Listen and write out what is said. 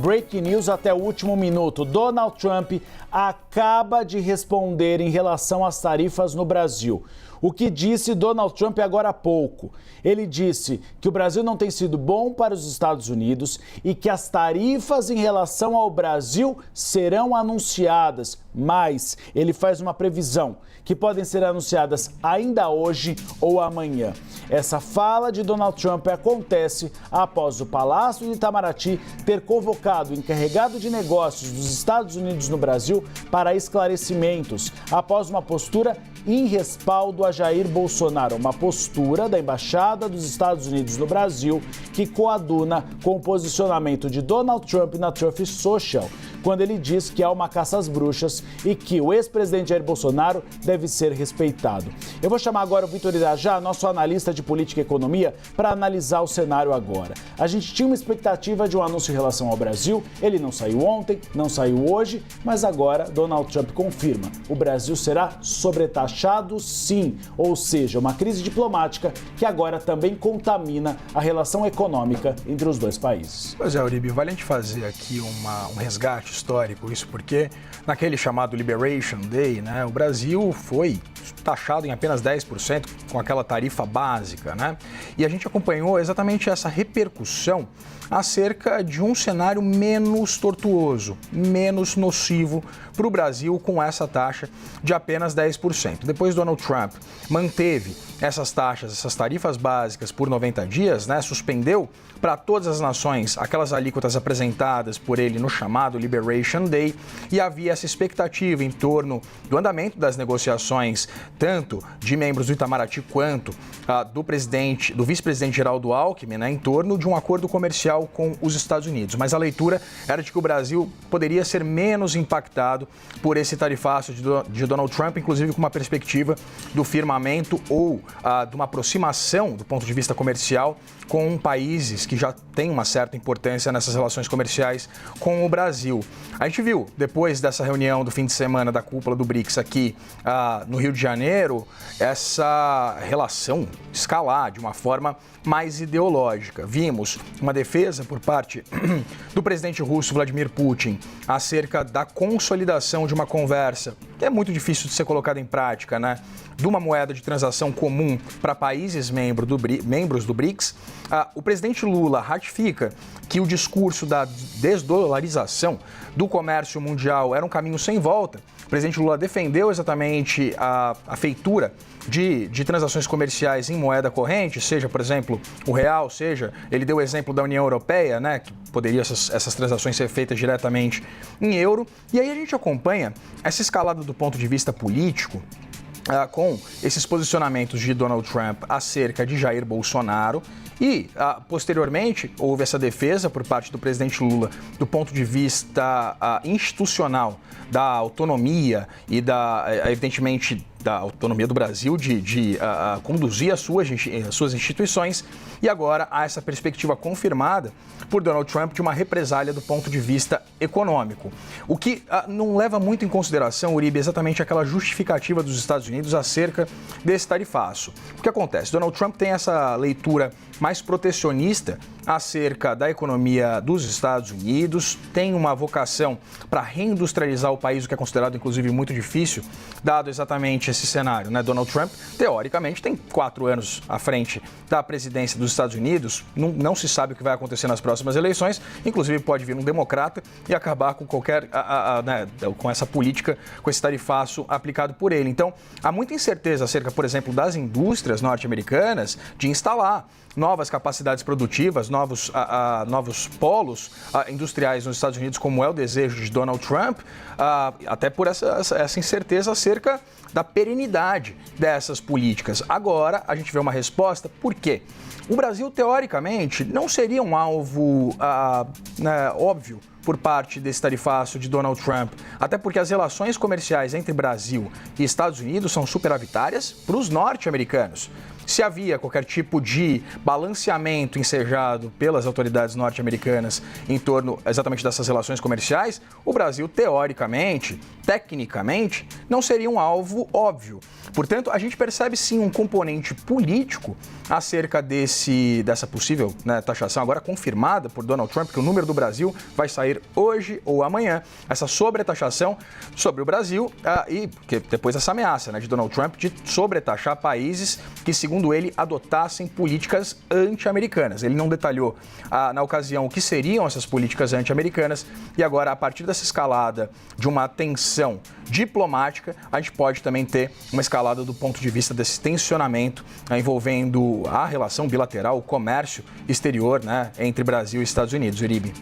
Breaking news até o último minuto. Donald Trump acaba de responder em relação às tarifas no Brasil. O que disse Donald Trump agora há pouco? Ele disse que o Brasil não tem sido bom para os Estados Unidos e que as tarifas em relação ao Brasil serão anunciadas, mas ele faz uma previsão que podem ser anunciadas ainda hoje ou amanhã. Essa fala de Donald Trump acontece após o Palácio de Itamaraty ter convocado o encarregado de negócios dos Estados Unidos no Brasil para esclarecimentos, após uma postura em respaldo a Jair Bolsonaro, uma postura da Embaixada dos Estados Unidos no Brasil que coaduna com o posicionamento de Donald Trump na Truth Social, quando ele diz que há uma caça às bruxas e que o ex-presidente Jair Bolsonaro deve ser respeitado. Eu vou chamar agora o Vitor Irajá, nosso analista de política e economia, para analisar o cenário agora. A gente tinha uma expectativa de um anúncio em relação ao Brasil, ele não saiu ontem, não saiu hoje, mas agora Donald Trump confirma: o Brasil será sobretaxado sim, ou seja, uma crise diplomática que agora também contamina a relação econômica entre os dois países. Pois é, Uribe, vale a gente fazer aqui um resgate histórico, isso porque naquele chamado Liberation Day, né, o Brasil foi taxado em apenas 10% com aquela tarifa básica, né? E a gente acompanhou exatamente essa repercussão acerca de um cenário menos tortuoso, menos nocivo para o Brasil com essa taxa de apenas 10%. Depois Donald Trump manteve essas taxas, essas tarifas básicas por 90 dias, né? Suspendeu para todas as nações aquelas alíquotas apresentadas por ele no chamado Liberation Day, e havia essa expectativa em torno do andamento das negociações, tanto de membros do Itamaraty quanto do vice-presidente Geraldo Alckmin, né, em torno de um acordo comercial com os Estados Unidos. Mas a leitura era de que o Brasil poderia ser menos impactado por esse tarifaço de Donald Trump, inclusive com uma perspectiva do firmamento ou de uma aproximação do ponto de vista comercial com países que já têm uma certa importância nessas relações comerciais com o Brasil. A gente viu, depois dessa reunião do fim de semana da cúpula do BRICS aqui no Rio de Janeiro, essa relação escalar de uma forma mais ideológica. Vimos uma defesa por parte do presidente russo Vladimir Putin acerca da consolidação de uma conversa que é muito difícil de ser colocada em prática, né? De uma moeda de transação comum para países membros do BRICS. O presidente Lula ratifica que o discurso da desdolarização do comércio mundial era um caminho sem volta. O presidente Lula defendeu exatamente a feitura de transações comerciais em moeda corrente, seja, por exemplo, o real, seja, ele deu o exemplo da União Europeia, né, que poderia essas transações ser feitas diretamente em euro. E aí a gente acompanha essa escalada do ponto de vista político, com esses posicionamentos de Donald Trump acerca de Jair Bolsonaro e, posteriormente, houve essa defesa por parte do presidente Lula do ponto de vista institucional da autonomia e evidentemente, da autonomia do Brasil de conduzir as suas instituições, e agora há essa perspectiva confirmada por Donald Trump de uma represália do ponto de vista econômico. O que não leva muito em consideração, Uribe, exatamente aquela justificativa dos Estados Unidos acerca desse tarifaço. O que acontece? Donald Trump tem essa leitura mais protecionista acerca da economia dos Estados Unidos, tem uma vocação para reindustrializar o país, o que é considerado, inclusive, muito difícil, dado exatamente esse cenário, né? Donald Trump, teoricamente, tem 4 anos à frente da presidência dos Estados Unidos, não se sabe o que vai acontecer nas próximas eleições, inclusive pode vir um democrata e acabar com com essa política, com esse tarifaço aplicado por ele. Então, há muita incerteza acerca, por exemplo, das indústrias norte-americanas de instalar novas capacidades produtivas, novos polos industriais nos Estados Unidos, como é o desejo de Donald Trump, até por essa incerteza acerca da perenidade dessas políticas. Agora, a gente vê uma resposta, por quê? O Brasil, teoricamente, não seria um alvo óbvio por parte desse tarifaço de Donald Trump, até porque as relações comerciais entre Brasil e Estados Unidos são superavitárias para os norte-americanos. Se havia qualquer tipo de balanceamento ensejado pelas autoridades norte-americanas em torno exatamente dessas relações comerciais, o Brasil, teoricamente, tecnicamente, não seria um alvo óbvio. Portanto, a gente percebe sim um componente político acerca dessa possível, né, taxação agora confirmada por Donald Trump, que o número do Brasil vai sair hoje ou amanhã. Essa sobretaxação sobre o Brasil e que depois essa ameaça, né, de Donald Trump de sobretaxar países que, segundo ele, adotassem políticas anti-americanas. Ele não detalhou na ocasião o que seriam essas políticas anti-americanas e agora, a partir dessa escalada de uma tensão diplomática, a gente pode também ter uma escalada do ponto de vista desse tensionamento envolvendo a relação bilateral, o comércio exterior, né, entre Brasil e Estados Unidos. Uribe.